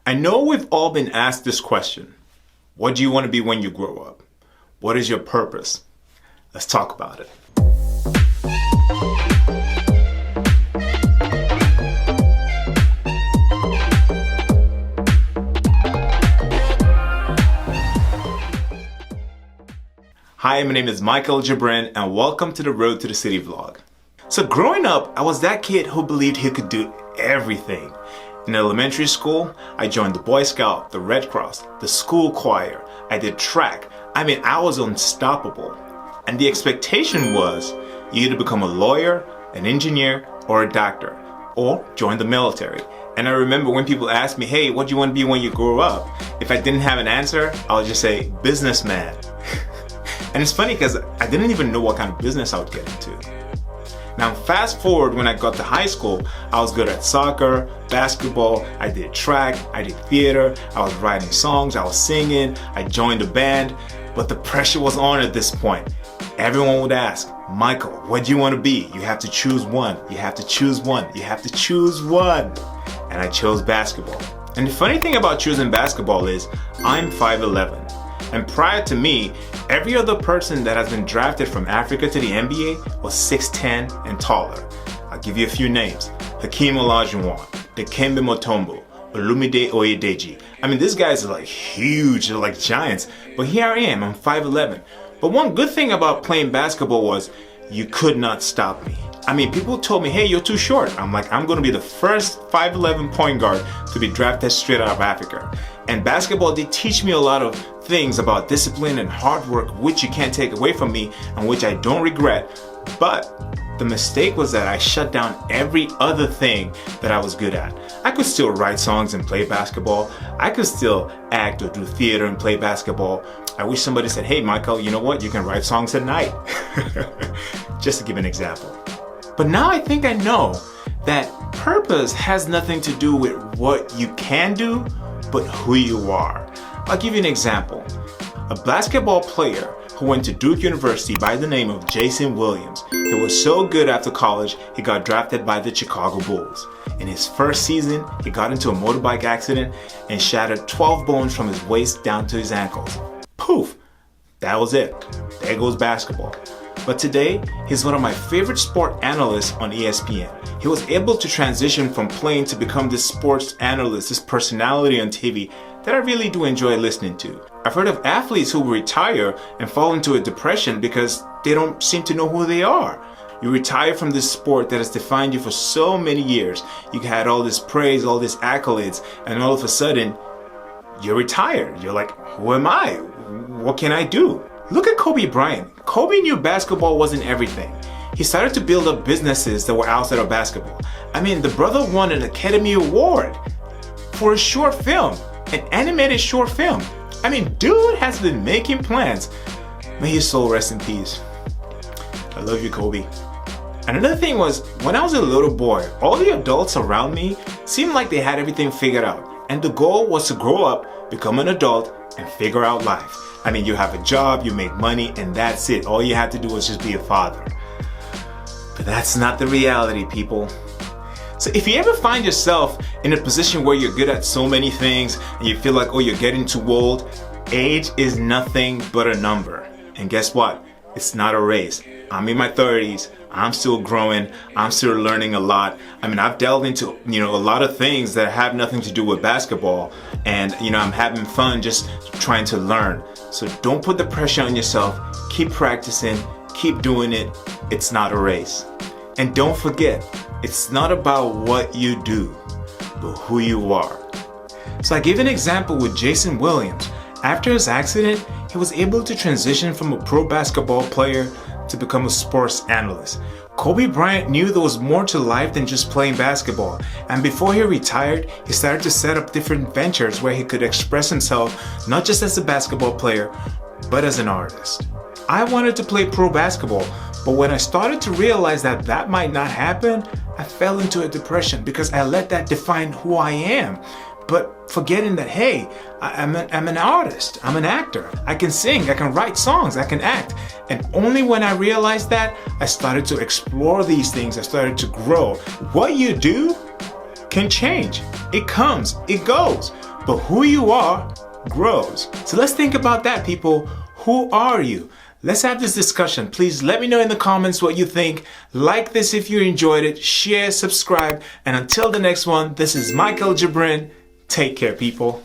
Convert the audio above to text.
I know we've all been asked this question. What do you want to be when you grow up? What is your purpose? Let's talk about it. Hi, my name is Michael Jibrin and welcome to the Road to the City vlog. So growing up, I was that kid who believed he could do everything. In elementary school, I joined the Boy Scout, the Red Cross, the school choir. I did track. I was unstoppable. And the expectation was you either become a lawyer, an engineer, or a doctor, or join the military. And I remember when people asked me, hey, what do you want to be when you grow up? If I didn't have an answer, I would just say, businessman. And it's funny because I didn't even know what kind of business I would get into. Now fast forward when I got to high school, I was good at soccer, basketball, I did track, I did theater, I was writing songs, I was singing, I joined a band, but the pressure was on at this point. Everyone would ask, Michael, what do you want to be? You have to choose one, you have to choose one, you have to choose one. And I chose basketball. And the funny thing about choosing basketball is I'm 5'11". And prior to me, every other person that has been drafted from Africa to the NBA was 6'10" and taller. I'll give you a few names. Hakeem Olajuwon, Dikembe Mutombo, Olumide Oyedeji. These guys are like huge, they're like giants. But here I am, I'm 5'11". But one good thing about playing basketball was you could not stop me. People told me, hey, you're too short. I'm going to be the first 5'11" point guard to be drafted straight out of Africa. And basketball did teach me a lot of things about discipline and hard work, which you can't take away from me and which I don't regret. But the mistake was that I shut down every other thing that I was good at. I could still write songs and play basketball. I could still act or do theater and play basketball. I wish somebody said, hey, Michael, you know what? You can write songs at night. Just to give an example. But now I think I know that purpose has nothing to do with what you can do, but who you are. I'll give you an example. A basketball player who went to Duke University by the name of Jason Williams. He was so good after college, he got drafted by the Chicago Bulls. In his first season, he got into a motorbike accident and shattered 12 bones from his waist down to his ankles. Poof! That was it. There goes basketball. But today, he's one of my favorite sport analysts on ESPN. He was able to transition from playing to become this sports analyst, this personality on TV that I really do enjoy listening to. I've heard of athletes who retire and fall into a depression because they don't seem to know who they are. You retire from this sport that has defined you for so many years. You had all this praise, all these accolades, and all of a sudden, you're retired. You're like, who am I? What can I do? Look at Kobe Bryant. Kobe knew basketball wasn't everything. He started to build up businesses that were outside of basketball. The brother won an Academy Award for a short film, an animated short film. Dude has been making plans. May his soul rest in peace. I love you, Kobe. And another thing was, when I was a little boy, all the adults around me seemed like they had everything figured out. And the goal was to grow up, become an adult, and figure out life. You have a job, you make money, and that's it. All you have to do is just be a father. But that's not the reality, people. So if you ever find yourself in a position where you're good at so many things and you feel like, oh, you're getting too old, age is nothing but a number. And guess what? It's not a race. I'm in my 30s. I'm still growing. I'm still learning a lot. I've delved into, a lot of things that have nothing to do with basketball. And, I'm having fun just trying to learn. So don't put the pressure on yourself. Keep practicing. Keep doing it. It's not a race. And don't forget, it's not about what you do, but who you are. So I give an example with Jason Williams. After his accident, he was able to transition from a pro basketball player to become a sports analyst. Kobe Bryant knew there was more to life than just playing basketball, and before he retired, he started to set up different ventures where he could express himself not just as a basketball player, but as an artist. I wanted to play pro basketball, but when I started to realize that that might not happen, I fell into a depression because I let that define who I am. But forgetting that, hey, I'm an artist, I'm an actor, I can sing, I can write songs, I can act. And only when I realized that, I started to explore these things, I started to grow. What you do can change. It comes, it goes. but who you are grows. So let's think about that, people. Who are you? Let's have this discussion. Please let me know in the comments what you think. Like this if you enjoyed it. Share, subscribe. And until the next one, this is Michael Jibrin. Take care, people.